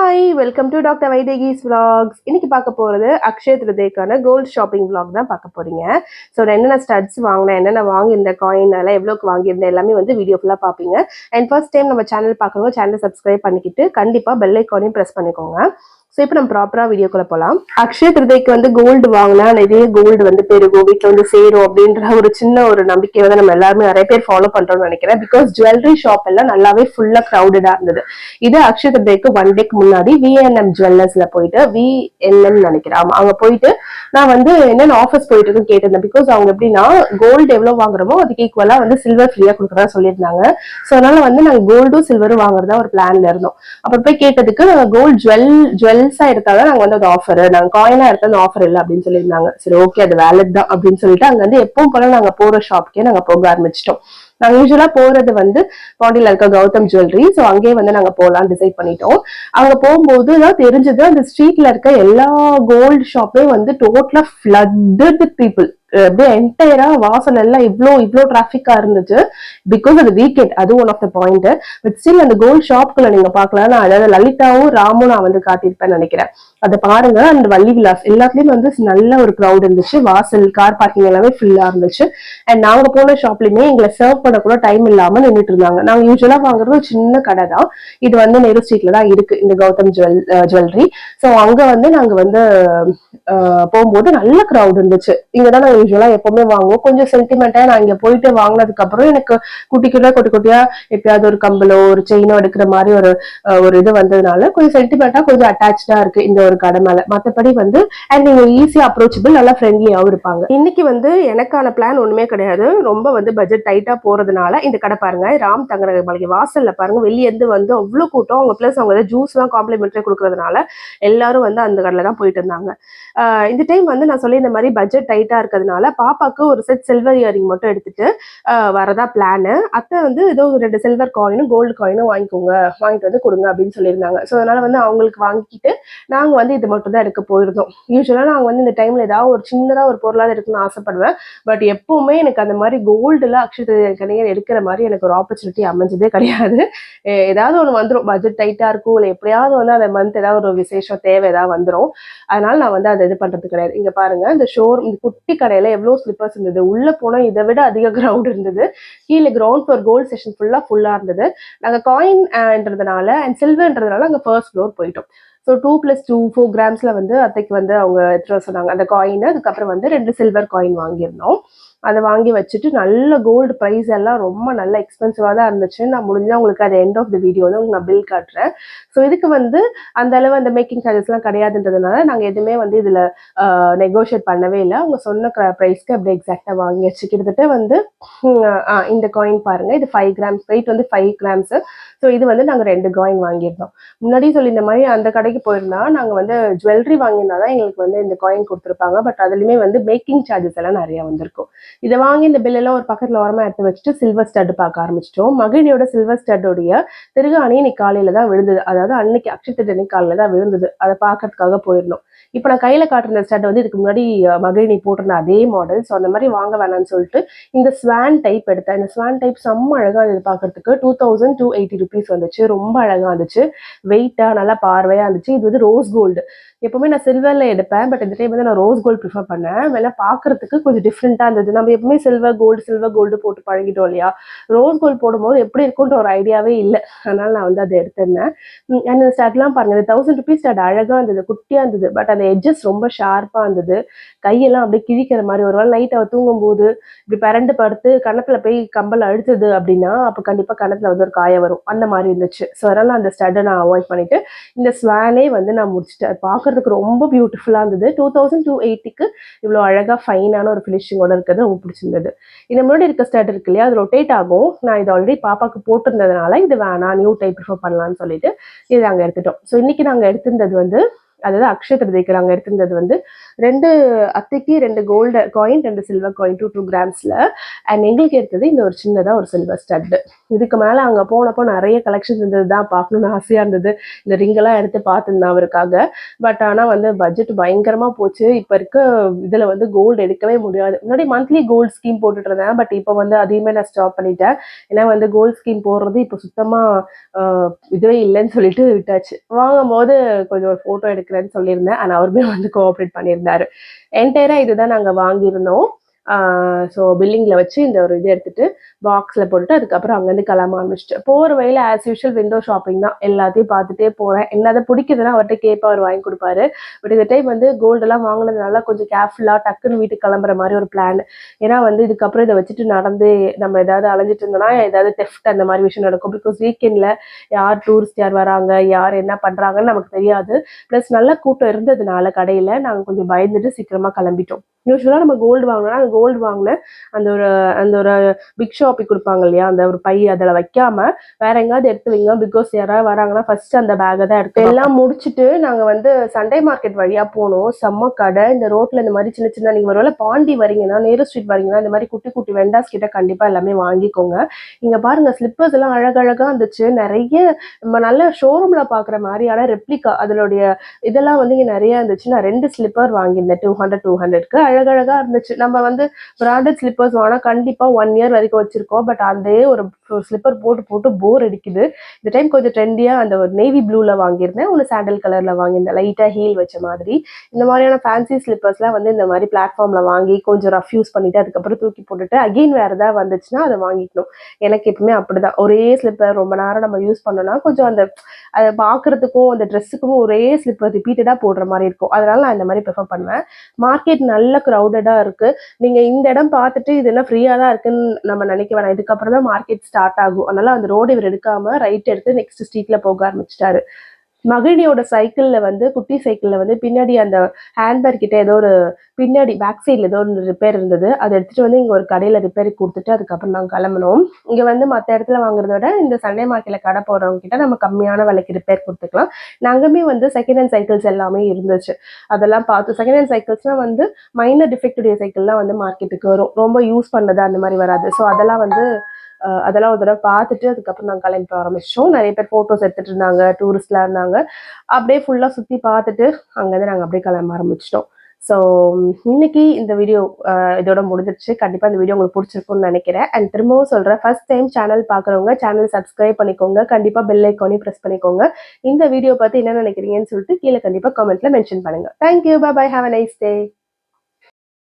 Hi welcome to doctor Vaidehi's vlogs. இன்னைக்கு பார்க்க போகிறது அக்ஷய திருதியைக்கான கோல்டு ஷாப்பிங் விலாக் தான் பார்க்க போறீங்க. ஸோ நான் என்னென்ன ஸ்டட்ஸ் வாங்கினேன், என்னென்ன வாங்கியிருந்தேன், காயின் எல்லாம் எவ்வளோக்கு வாங்கியிருந்தேன் எல்லாமே வந்து வீடியோ ஃபுல்லாக பார்ப்பீங்க. அண்ட் ஃபர்ஸ்ட் டைம் நம்ம சேனல் பார்க்குறவங்க சேனலை சப்ஸ்கிரைப் பண்ணிக்கிட்டு கண்டிப்பாக பெல் ஐக்கானையும் ப்ரெஸ் பண்ணிக்கோங்க. ஸோ இப்போ நம்ம ப்ராப்பராக வீடியோக்குள்ள போகலாம். அக்ஷய திருதியைக்கு வந்து கோல்டு வாங்கினா நிறைய கோல்டு வந்து பெருகும், வீட்டில் வந்து சேரும் அப்படின்ற ஒரு சின்ன ஒரு நம்பிக்கை வந்து நம்ம எல்லாருமே நிறைய பேர் ஃபாலோ பண்றோம்னு நினைக்கிறேன். பிகாஸ் ஜுவல்லரி ஷாப் எல்லாம் நல்லாவே ஃபுல்லா க்ரௌடடா இருந்தது. இது அக்ஷய திருதியைக்கு 1 டேக்கு முன்னாடி VNM ஜுவல்லர்ஸ்ல போயிட்டு VNM நினைக்கிறேன் அங்க போயிட்டு நான் வந்து என்னென்ன ஆஃபர்ஸ் போயிட்டு இருக்குன்னு கேட்டிருந்தேன். பிகாஸ் அவங்க எப்படின்னா கோல்டு எவ்வளவு வாங்குறோமோ அதுக்கு ஈக்குவலா வந்து சில்வர் ஃப்ரீயா கொடுக்குறதா சொல்லியிருந்தாங்க. ஸோ அதனால வந்து நாங்க கோல்டும் சில்வரும் வாங்குறதா ஒரு பிளான்ல இருந்தோம். அப்புறம் போய் கேட்டதுக்கு கோல்டு ஜுவல்ஸா எடுத்தாதான் நாங்க வந்து அது ஆஃபர், நாங்க காயினா எடுத்தா அந்த ஆஃபர் இல்லை அப்படின்னு சொல்லியிருந்தாங்க. சரி ஓகே அது வேலிட் தான் அப்படின்னு சொல்லிட்டு அங்க வந்து எப்பவும் போல நாங்க போற ஷாப்க்கே நாங்க போக ஆரம்பிச்சிட்டோம். நாங்க யூஸ்வலா போறது வந்து பாண்டியில இருக்க கௌதம் ஜுவல்லரி. ஸோ அங்கேயே வந்து நாங்க போகலாம் டிசைட் பண்ணிட்டோம். அங்க போகும்போது தான் தெரிஞ்சது அந்த ஸ்ட்ரீட்ல இருக்க எல்லா கோல்டு ஷாப்பே வந்து டோட்டலா ஃபிளட்டட் வித் பீப்புள். அப்படியே என்டையரா வாசல் எல்லாம் இவ்வளோ டிராபிக்கா இருந்துச்சு. பிகாஸ் அது வீக்கெண்ட், அது one of the point. But still அந்த கோல்டு ஷாப்குள்ள நீங்க பாக்கலாம். நான் அதாவது லலிதாவும் ராமும் நான் வந்து காட்டியிருப்பேன்னு நினைக்கிறேன். அதை பாருங்க. அந்த வள்ளி விலாஸ் எல்லாத்துலயும் வந்து நல்ல ஒரு க்ரௌட் இருந்துச்சு. வாசல் கார் பார்க்கிங் எல்லாமே ஃபுல்லா இருந்துச்சு. அண்ட் நாங்க போன ஷாப்லயுமே எங்களை சர்வ் பண்ண கூட டைம் இல்லாம நின்றுட்டு இருந்தாங்க. நாங்க யூஸ்வலா வாங்குறது ஒரு சின்ன கடை தான். இது வந்து நேரு ஸ்ட்ரீட்ல தான் இருக்கு இந்த கௌதம் ஜுவல்லரி. ஸோ அங்க வந்து நாங்க வந்து போகும்போது நல்ல க்ரௌட் இருந்துச்சு. இங்கதான் நாங்க யூஸ்வலா எப்பவுமே வாங்குவோம். கொஞ்சம் சென்டிமெண்டா நான் இங்க போயிட்டு வாங்கினதுக்கு அப்புறம் எனக்கு குட்டி குட்டியா எப்பயாவது ஒரு கம்பலோ ஒரு செயினோ எடுக்கிற மாதிரி ஒரு இது வந்ததுனால கொஞ்சம் சென்டிமெண்டா கொஞ்சம் அட்டாச்சா இருக்கு இந்த ஒரு கடை மேல. மத்தபடி வந்து அண்ட் நீங்க ஈஸியா அப்ரோச்சபிள், நல்லா ஃப்ரெண்ட்லியாவும் இருப்பாங்க. இன்னைக்கு வந்து எனக்கான பிளான் ஒண்ணுமே கிடையாது. ரொம்ப வந்து பட்ஜெட் டைட்டா போறதுனால இந்த கடை பாருங்க, ராம் தங்கநகை மாளிகை வாசல்ல பாருங்க, வெளியே இருந்து வந்து அவ்வளவு கூட்டம். அவங்க பிளஸ் அவங்க ஜூஸ் எல்லாம் காம்ப்ளிமெண்டரி கொடுக்கறதுனால எல்லாரும் வந்து அந்த கடையில தான் போயிட்டு இருந்தாங்க. இந்த டைம் வந்து நான் சொல்லி இந்த மாதிரி பட்ஜெட் டைட்டா இருக்கிறதுனால பாப்பாக்கு ஒரு செட் சில்வர் இயரிங் மட்டும் எடுத்துட்டு வரதா பிளானு. அத்தை வந்து ஏதோ 2 சில்வர் காயினும் கோல்டு காயினும் வாங்கிட்டு வந்து கொடுங்க அப்படின்னு சொல்லியிருந்தாங்க. ஸோ அதனால வந்து அவங்களுக்கு வாங்கிட்டு நாங்க வந்து இது மட்டும் தான் எடுக்க போயிருந்தோம். யூஸ்வலா நாங்க வந்து இந்த டைம்ல ஏதாவது ஒரு சின்னதா ஒரு பொருளாதார எடுக்கணும்னு ஆசைப்படுவேன். பட் எப்பவுமே எனக்கு அந்த மாதிரி கோல்டுல அக்ஷய எடுக்கிற மாதிரி எனக்கு ஒரு ஆப்பர்ச்சுனிட்டி அமைஞ்சதே கிடையாது. ஏதாவது ஒன்று வந்துடும், பட்ஜெட் டைட்டா இருக்கும், இல்லை எப்படியாவது வந்து அந்த மந்த் ஏதாவது ஒரு விசேஷம் தேவை ஏதாவது வந்துடும். அதனால நான் வந்து அதை இது பண்றது கிடையாது. இங்க பாருங்க, இந்த ஷோரூம் இந்த குட்டி கடையில எவ்வளவு ஸ்லிப்பர்ஸ் இருந்தது. உள்ள போனா இதை விட அதிக கிரவுண்ட் இருந்தது. கீழே கிரவுண்ட் ஃப்ளோர் கோல்டு செக்ஷன் ஃபுல்லா இருந்தது. நாங்க காயின்ன்றதுனால அண்ட் சில்வர்ன்றதுனால அங்க ஃபர்ஸ்ட் ஃப்ளோர் போயிட்டோம். ஸோ 2+2 4 கிராம்ஸ்ல வந்து அத்தைக்கு வந்து அவங்க எடுத்துட்டு சொன்னாங்க அந்த காயின். அதுக்கப்புறம் வந்து 2 சில்வர் காயின் வாங்கியிருந்தோம். அதை வாங்கி வச்சுட்டு நல்ல கோல்டு ப்ரைஸ் எல்லாம் ரொம்ப நல்ல எக்ஸ்பென்சிவா தான் இருந்துச்சு. நான் முடிஞ்சா உங்களுக்கு அது எண்ட் ஆஃப் த வீடியோ வந்து உங்களுக்கு நான் பில் காட்டுறேன். ஸோ இதுக்கு வந்து அந்த அளவு அந்த மேக்கிங் சார்ஜஸ் எல்லாம் கிடையாதுன்றதுனால நாங்க எதுவுமே வந்து இதுல நெகோஷியேட் பண்ணவே இல்லை. அவங்க சொன்ன ப்ரைஸ்க்கு அப்படி எக்ஸாக்டா வாங்கியாச்சு. கிட்டத்தட்ட வந்து இந்த காயின் பாருங்க, இது 5 கிராம்ஸ் வெயிட் வந்து 5 கிராம்ஸ். ஸோ இது வந்து நாங்க 2 காயின் வாங்கியிருந்தோம். முன்னாடி சொல்லி இந்த மாதிரி அந்த கடைக்கு போயிருந்தா நாங்க வந்து ஜுவல்லரி வாங்கியிருந்தாதான் எங்களுக்கு வந்து இந்த காயின் கொடுத்துருப்பாங்க. பட் அதுலயுமே வந்து மேக்கிங் சார்ஜஸ் எல்லாம் நிறைய வந்திருக்கும். இதை வாங்கி இந்த பில் எல்லாம் ஒரு பக்கத்துல ஓரமா எடுத்து வச்சுட்டு சில்வர் ஸ்டட் பார்க்க ஆரம்பிச்சிட்டோம். மகிழியோட சில்வர் ஸ்டட்டோடைய திருகாணி இன்னைக்கு காலையில தான் விழுந்தது. அதாவது அன்னைக்கு அக்ஷய திருதியை காலையில தான் விழுந்தது. அதை பார்க்கறதுக்காக போயிருந்தோம். இப்ப நான் கையில காட்டுற ஸ்டட் வந்து இதுக்கு முன்னாடி மகிழினி போட்டிருந்த அதே மாடல். ஸோ அந்த மாதிரி வாங்க வேணாம்னு சொல்லிட்டு இந்த ஸ்வான் டைப் எடுத்தேன். இந்த ஸ்வான் டைப் செம்ம அழகா இருந்தது பார்க்கறதுக்கு. 2280 rupees வந்துச்சு. ரொம்ப அழகா இருந்துச்சு, வெயிட்டா நல்லா பார்வையா இருந்துச்சு. இது வந்து ரோஸ் கோல்டு. எப்பவுமே நான் சில்வர்ல எடுப்பேன், பட் இந்த டைம் வந்து நான் ரோஸ் கோல்டு ப்ரிஃபர் பண்ணேன். வேணா பாக்குறதுக்கு கொஞ்சம் டிஃப்ரெண்டா இருந்தது. நம்ம எப்பவுமே சில்வர் கோல்டு போட்டு பழகிட்டோம் இல்லையா. ரோஸ் கோல்டு போடும்போது எப்படி இருக்கும்ன்ற ஒரு ஐடியாவே இல்லை. அதனால நான் வந்து அதை எடுத்திருந்தேன். அந்த ஸ்டார்ட்லாம் பாருங்க, இந்த 1000 rupees ஸ்டார்ட் அழகா இருந்தது, குட்டியா இருந்தது. பட் அந்த எட்ஜஸ் ரொம்ப ஷார்ப்பா இருந்தது. கையெல்லாம் அப்படியே கிழிக்கிற மாதிரி. ஒரு வேளை நைட் அவ தூங்கும் போது இப்படி பரண்டு படுத்து கணத்துல போய் கம்பல் அழுத்துது அப்படின்னா அப்ப கண்டிப்பா கணத்துல வந்து ஒரு காய வரும். அந்த மாதிரி இருந்துச்சு. ஸோ அதனால அந்த ஸ்டட்டை நான் அவாய்ட் பண்ணிட்டு இந்த ஸ்வானே வந்து நான் முடிச்சுட்டேன். பார்க்கறதுக்கு ரொம்ப பியூட்டிஃபுல்லா இருந்தது. 2280க்கு இவ்வளவு அழகா ஃபைனான ஒரு ஃபினிஷிங்கோட இருக்கிறது ரொம்ப பிடிச்சிருந்தது. இந்த முன்னாடி இருக்க ஸ்டட் இருக்கு இல்லையா, அது ரொட்டேட் ஆகும். நான் இது ஆல்ரெடி பாப்பாக்கு போட்டிருந்ததுனால இது வேணாம், நியூ டைப் ப்ரிஃபர் பண்ணலாம்னு சொல்லிட்டு இது நாங்க எடுத்துட்டோம். ஸோ இன்னைக்கு நாங்க எடுத்திருந்தது வந்து அதாவது அக்ஷய திருதிக்கு நாங்கள் எடுத்திருந்தது வந்து 2 அத்தைக்கு 2 கோல்டு காயின் 2 சில்வர் காயின் 2 கிராம்ஸில். அண்ட் எங்களுக்கு எடுத்தது இந்த ஒரு சின்னதாக ஒரு சில்வர் ஸ்டட்டு. இதுக்கு மேலே அங்கே போனப்போ நிறைய கலெக்ஷன்ஸ் இருந்தது தான் பார்க்கணுன்னு ஆசையாக இருந்தது. இந்த ரிங்கெல்லாம் எடுத்து பார்த்துருந்தேன் அவருக்காக. பட் ஆனால் வந்து பட்ஜெட் பயங்கரமாக போச்சு. இப்போ இருக்க இதில் வந்து கோல்டு எடுக்கவே முடியாது. முன்னாடி மந்த்லி கோல்டு ஸ்கீம் போட்டுட்டு இருந்தேன். பட் இப்போ வந்து அதையுமே நான் ஸ்டாப் பண்ணிட்டேன். ஏன்னா வந்து கோல்டு ஸ்கீம் போடுறது இப்போ சுத்தமாக இதுவே இல்லைன்னு சொல்லிட்டு விட்டாச்சு. வாங்கும்போது கொஞ்சம் ஒரு ஃபோட்டோ எடுக்கிறேன்னு சொல்லியிருந்தேன். ஆனால் அவருமே வந்து கோஆப்ரேட் பண்ணியிருந்தாரு. என்டையராக இதுதான் நாங்கள் வாங்கியிருந்தோம். ஸோ பில்லிங்கில் வச்சு இந்த ஒரு இது எடுத்துகிட்டு பாக்ஸில் போட்டுட்டு அதுக்கப்புறம் அங்கேருந்து கிளம்ப ஆரம்பிச்சிட்டு போகிற வழியில் ஆஸ் யூஷுவல் விண்டோ ஷாப்பிங் தான். எல்லாத்தையும் பார்த்துட்டே போகிறேன். என்னதை பிடிக்குதுன்னா அவர்கிட்ட கேட்பா, அவர் வாங்கி கொடுப்பாரு. பட் இந்த டைம் வந்து கோல்டெல்லாம் வாங்கினதுனால கொஞ்சம் கேர்ஃபுல்லாக டக்குன்னு வீட்டுக்கு கிளம்புற மாதிரி ஒரு பிளான். ஏன்னா வந்து இதுக்கப்புறம் இதை வச்சுட்டு நடந்து நம்ம ஏதாவது அலைஞ்சிட்டு இருந்தோம்னா ஏதாவது டெஃப்ட் அந்த மாதிரி விஷயம் நடக்கும். பிகாஸ் வீக்கெண்டில் யார் டூரிஸ்ட் யார் வராங்க, யார் என்ன பண்ணுறாங்கன்னு நமக்கு தெரியாது. ப்ளஸ் நல்ல கூட்டம் இருந்ததுனால கடையில் நாங்கள் கொஞ்சம் பயந்துட்டு சீக்கிரமாக கிளம்பிட்டோம். யூஸ்வலாக நம்ம கோல்டு வாங்கினா அந்த கோல்டு வாங்கினேன் அந்த ஒரு பிக் ஷாப்பிங் கொடுப்பாங்க இல்லையா, அந்த ஒரு பை அதில் வைக்காம வேற எங்கேயாவது எடுத்து வைங்க. பிகாஸ் யாராவது வராங்கன்னா ஃபர்ஸ்ட் அந்த பேக்கை தான் எடுத்து எல்லாம் முடிச்சுட்டு நாங்கள் வந்து சண்டே மார்க்கெட் வழியாக போனோம். செம்ம கடை. இந்த ரோட்டில் இந்த மாதிரி சின்ன சின்ன நீங்கள் ஒருவேளை பாண்டி வரீங்கன்னா, நேரு ஸ்ட்ரீட் வரீங்கன்னா, இந்த மாதிரி குட்டி குட்டி வெண்டாஸ் கிட்ட கண்டிப்பாக எல்லாமே வாங்கிக்கோங்க. இங்கே பாருங்க ஸ்லிப்பர்ஸ் எல்லாம் அழகழகாக இருந்துச்சு. நிறைய நம்ம நல்ல ஷோரூமில் பார்க்குற மாதிரியான ரெப்ளிகா அதனுடைய இதெல்லாம் வந்து இங்கே நிறைய இருந்துச்சு. நான் 2 ஸ்லிப்பர் வாங்கியிருந்தேன் 200க்கு. அழகழகா இருந்துச்சு. நம்ம வந்து பிராண்டட் ஸ்லிப்பர்ஸ் வாங்கினா கண்டிப்பாக 1 இயர் வரைக்கும் வச்சிருக்கோம். பட் அதே ஒரு ஸ்லிப்பர் போட்டு போட்டு போர் அடிக்குது. இந்த டைம் கொஞ்சம் ட்ரெண்டியாக அந்த ஒரு நேவி ப்ளூவில் வாங்கியிருந்தேன். ஒன்று சாண்டல் கலரில் வாங்கியிருந்தேன், லைட்டாக ஹீல் வச்ச மாதிரி. இந்த மாதிரியான ஃபேன்சி ஸ்லிப்பர்ஸ்லாம் வந்து இந்த மாதிரி பிளாட்ஃபார்மில் வாங்கி கொஞ்சம் ரஃப் யூஸ் பண்ணிவிட்டு அதுக்கப்புறம் தூக்கி போட்டுட்டு அகெயின் வேறு ஏதாவது வந்துச்சுன்னா அதை வாங்கிக்கணும். எனக்கு எப்பவுமே அப்படி தான். ஒரே ஸ்லிப்பர் ரொம்ப நேரம் நம்ம யூஸ் பண்ணோம்னா கொஞ்சம் அந்த அதை பார்க்குறதுக்கும் அந்த ட்ரெஸ்ஸுக்கும் ஒரே ஸ்லிப்பர் ரிப்பீட்டடாக போடுற மாதிரி இருக்கும். அதனால நான் இந்த மாதிரி ப்ரிஃபர் பண்ணுவேன். மார்க்கெட் நல்ல க்ரௌடடாக இருக்குது. நீங்கள் இந்த இடம் பார்த்துட்டு இது என்ன ஃப்ரீயாக தான் இருக்குன்னு நம்ம நினைக்க வேணாம். இதுக்கப்புறம் தான் மார்க்கெட் ஸ்டார்ட் ஆகும். அதனால அந்த ரோடு இவர் எடுக்காமல் ரைட் எடுத்து நெக்ஸ்ட் ஸ்ட்ரீட்டில் போக ஆரம்பிச்சிட்டாரு. மகிழினியோட சைக்கிளில் வந்து குட்டி சைக்கிளில் வந்து பின்னாடி அந்த ஹேண்ட்பேக் கிட்ட ஏதோ ஒரு பின்னாடி பேக் சைடில் ஏதோ ஒரு ரிப்பேர் இருந்தது. அதை எடுத்துகிட்டு வந்து இங்கே ஒரு கடையில் ரிப்பேருக்கு கொடுத்துட்டு அதுக்கப்புறம் நாங்கள் கிளம்பணும். இங்கே வந்து மற்ற இடத்துல வாங்குறத விட இந்த சண்டே மார்க்கெட்டில் கடை போடுறவங்க கிட்ட நம்ம கம்மியான விலைக்கு ரிப்பேர் கொடுத்துக்கலாம். நாங்களுமே வந்து செகண்ட் ஹேண்ட் சைக்கிள்ஸ் எல்லாமே இருந்துச்சு. அதெல்லாம் பார்த்து செகண்ட் ஹேண்ட் சைக்கிள்ஸ்னால் வந்து மைனர் டிஃபெக்டுடைய சைக்கிள்லாம் வந்து மார்க்கெட்டுக்கு வரும். ரொம்ப யூஸ் பண்ணது அந்த மாதிரி வராது. ஸோ அதெல்லாம் ஒரு தடவை பார்த்துட்டு அதுக்கப்புறம் நாங்கள் கிளம்பி ஆரம்பிச்சோம். நிறைய பேர் ஃபோட்டோஸ் எடுத்துகிட்டு இருந்தாங்க, டூரிஸ்ட்லாம் இருந்தாங்க. அப்படியே ஃபுல்லாக சுற்றி பார்த்துட்டு அங்கேருந்து நாங்கள் அப்படியே கிளம்ப ஆரம்பிச்சிட்டோம். ஸோ இன்னைக்கு இந்த வீடியோ இதோட முடிஞ்சிருச்சு. கண்டிப்பாக இந்த வீடியோ உங்களுக்கு பிடிச்சிருக்கும்னு நினைக்கிறேன். அண்ட் திரும்பவும் சொல்கிறேன், ஃபர்ஸ்ட் டைம் சேனல் பார்க்குறவங்க சேனல் சப்ஸ்கிரைப் பண்ணிக்கோங்க. கண்டிப்பாக பெல் ஐக்கானையும் ப்ரெஸ் பண்ணிக்கோங்க. இந்த வீடியோ பற்றி என்ன நினைக்கிறீங்கன்னு சொல்லிட்டு கீழே கண்டிப்பாக கமெண்ட்டில் மென்ஷன் பண்ணுங்கள். Thank you, bye bye, have a nice day.